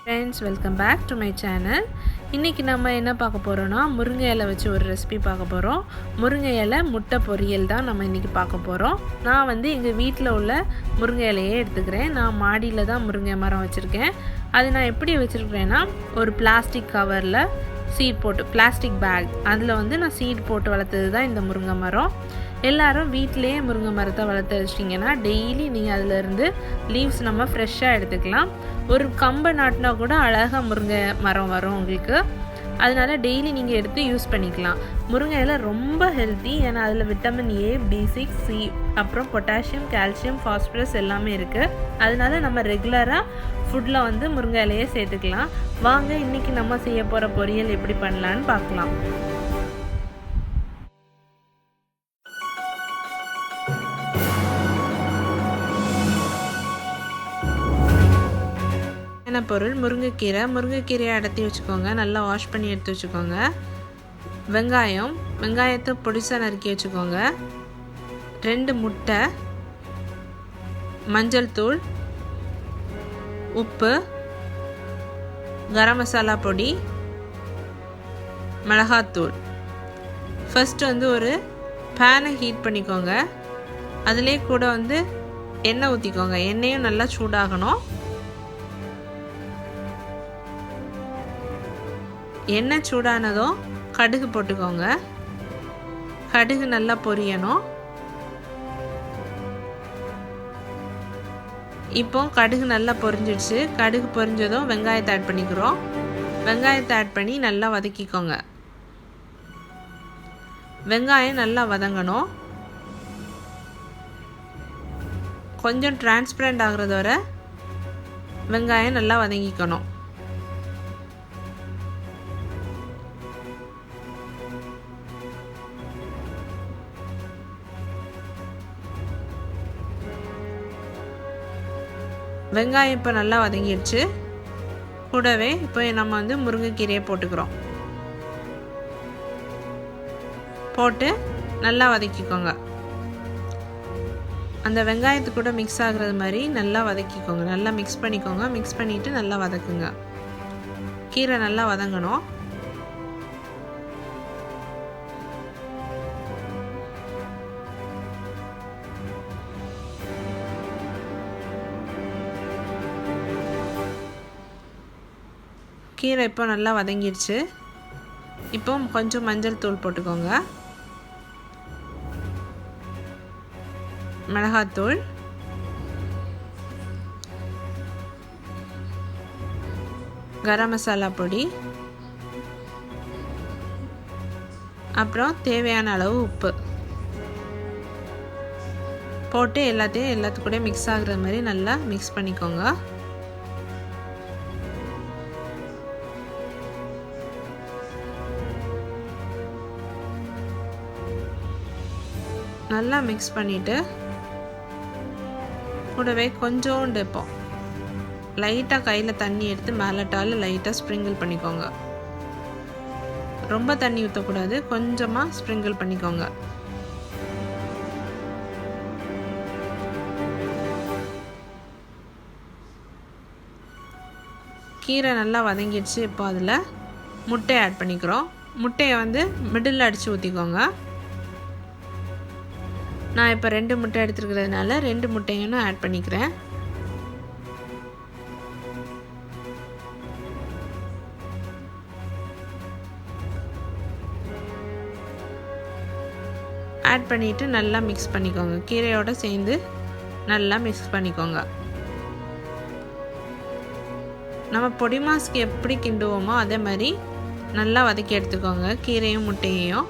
Friends, welcome back to my channel. இன்னைக்கு நம்ம என்ன பார்க்க போறோம்னா முருங்கை இலை வச்சு ஒரு ரெசிபி பார்க்க போறோம். முருங்கை இலை முட்டை பொரியல் தான் நம்ம இன்னைக்கு பார்க்க போறோம். நான் வந்து எங்க வீட்ல உள்ள முருங்கை இலையை எடுத்துக்கிறேன். நான் மாடியில தான் முருங்கை மரம் வச்சிருக்கேன். அது நான் எப்படி வச்சிருக்கேன்னா ஒரு பிளாஸ்டிக் கவர்ல சீட் போட்டு பிளாஸ்டிக் பேக் அதில் வந்து நான் சீட் போட்டு வளர்த்தது தான் இந்த முருங்கை மரம். எல்லாரும் வீட்டிலேயே முருங்கை மரத்தை வளர்த்து வச்சிட்டிங்கன்னா டெய்லி நீங்கள் அதிலேருந்து லீவ்ஸ் நம்ம ஃப்ரெஷ்ஷாக எடுத்துக்கலாம். ஒரு கம்பை நாட்டினா கூட அழகாக முருங்கை மரம் வரும் உங்களுக்கு. அதனால் டெய்லி நீங்கள் எடுத்து யூஸ் பண்ணிக்கலாம். முருங்கை இலை ரொம்ப ஹெல்த்தி, ஏன்னா அதில் விட்டமின் A, B6, C அப்புறம் பொட்டாசியம், கால்சியம், ஃபாஸ்பரஸ் எல்லாமே இருக்குது. அதனால நம்ம ரெகுலராக ஃபுட்டில் வந்து முருங்கை இலையை சேர்த்துக்கலாம். வாங்க இன்றைக்கி நம்ம செய்ய போகிற பொரியல் எப்படி பண்ணலான்னு பார்க்கலாம். பொருள் முருங்கைக்கீரையை அடர்த்தி வச்சுக்கோங்க. நல்லா வாஷ் பண்ணி எடுத்து வச்சுக்கோங்க. வெங்காயத்தை பொடிசா நறுக்கி வச்சுக்கோங்க. 2 முட்டை, மஞ்சள் தூள், உப்பு, கரம் மசாலா பொடி, மிளகாத்தூள். ஃபர்ஸ்ட் வந்து ஒரு பேனை ஹீட் பண்ணிக்கோங்க. அதிலே கூட வந்து எண்ணெய் ஊற்றிக்கோங்க. எண்ணெயும் நல்லா சூடாகணும். எண்ணெய் சூடானதும் கடுகு போட்டுக்கோங்க. கடுகு நல்லா பொரியணும். இப்போ கடுகு நல்லா பொரிஞ்சிடுச்சு. கடுகு பொரிஞ்சதும் வெங்காயத்தை ஆட் பண்ணிக்கிறோம். வெங்காயத்தை ஆட் பண்ணி நல்லா வதக்கிக்கோங்க. வெங்காயம் நல்லா வதங்கணும். கொஞ்சம் டிரான்ஸ்பரண்ட் ஆகுறது வரை வெங்காயம் நல்லா வதங்கிக்கணும். வெங்காயம் இப்போ நல்லா வதங்கிடுச்சு. கூடவே இப்போ நம்ம வந்து முருங்கைக்கீரையை போட்டுக்கிறோம். போட்டு நல்லா வதக்கிக்கோங்க. அந்த வெங்காயத்து கூட மிக்ஸ் ஆகுறது மாதிரி நல்லா வதக்கிக்கோங்க. நல்லா மிக்ஸ் பண்ணிக்கோங்க. மிக்ஸ் பண்ணிவிட்டு நல்லா வதக்குங்க. கீரை நல்லா வதங்கணும். கீரை இப்போ நல்லா வதங்கிடுச்சு. இப்போ கொஞ்சம் மஞ்சள் தூள் போட்டுக்கோங்க. மிளகாத்தூள், கரம் மசாலா பொடி, அப்புறம் தேவையான அளவு உப்பு போட்டு எல்லாத்துக்கூட மிக்ஸ் ஆகுற மாதிரி நல்லா மிக்ஸ் பண்ணிக்கோங்க. நல்லா மிக்ஸ் பண்ணிவிட்டு கூடவே கொஞ்சோண்டு இப்போ லைட்டாக கையில் தண்ணி எடுத்து மேலட்டால் லைட்டாக ஸ்ப்ரிங்கிள் பண்ணிக்கோங்க. ரொம்ப தண்ணி ஊற்றக்கூடாது, கொஞ்சமாக ஸ்ப்ரிங்கிள் பண்ணிக்கோங்க. கீரை நல்லா வதங்கிடுச்சு. இப்போ அதில் முட்டையை ஆட் பண்ணிக்கிறோம். முட்டையை வந்து மிடில் அடித்து ஊற்றிக்கோங்க. நான் இப்போ 2 முட்டை எடுத்துருக்கிறதுனால 2 முட்டையும் நான் ஆட் பண்ணிக்கிறேன். ஆட் பண்ணிவிட்டு நல்லா மிக்ஸ் பண்ணிக்கோங்க. கீரையோடு சேர்ந்து நல்லா மிக்ஸ் பண்ணிக்கோங்க. நம்ம பொடி மாஸ்க்கு எப்படி கிண்டுவோமோ அதே மாதிரி நல்லா வதக்கி எடுத்துக்கோங்க. கீரையும் முட்டையையும்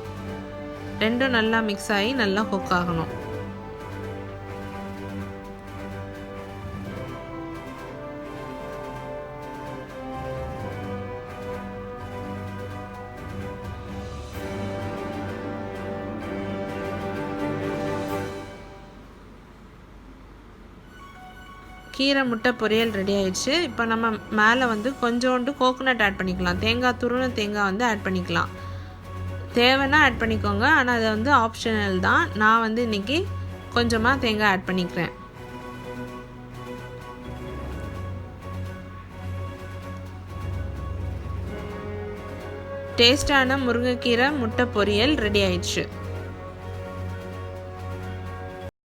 ரெண்டும் நல்லா மிக்ஸ் ஆகி நல்லா குக் ஆகணும். கீரை முட்டை பொரியல் ரெடி ஆயிடுச்சு. இப்போ நம்ம மேலே வந்து கொஞ்சோண்டு கோகோனட் ஆட் பண்ணிக்கலாம். தேங்காய் துருவன தேங்காய் வந்து ஆட் பண்ணிக்கலாம். தேவைன்னா ஆட் பண்ணிக்கோங்க, ஆனால் அது வந்து ஆப்ஷனல் தான். நான் வந்து இன்றைக்கி கொஞ்சமாக தேங்காய் ஆட் பண்ணிக்கிறேன். டேஸ்டான முருங்கைக்கீரை முட்டை பொரியல் ரெடி ஆயிடுச்சு.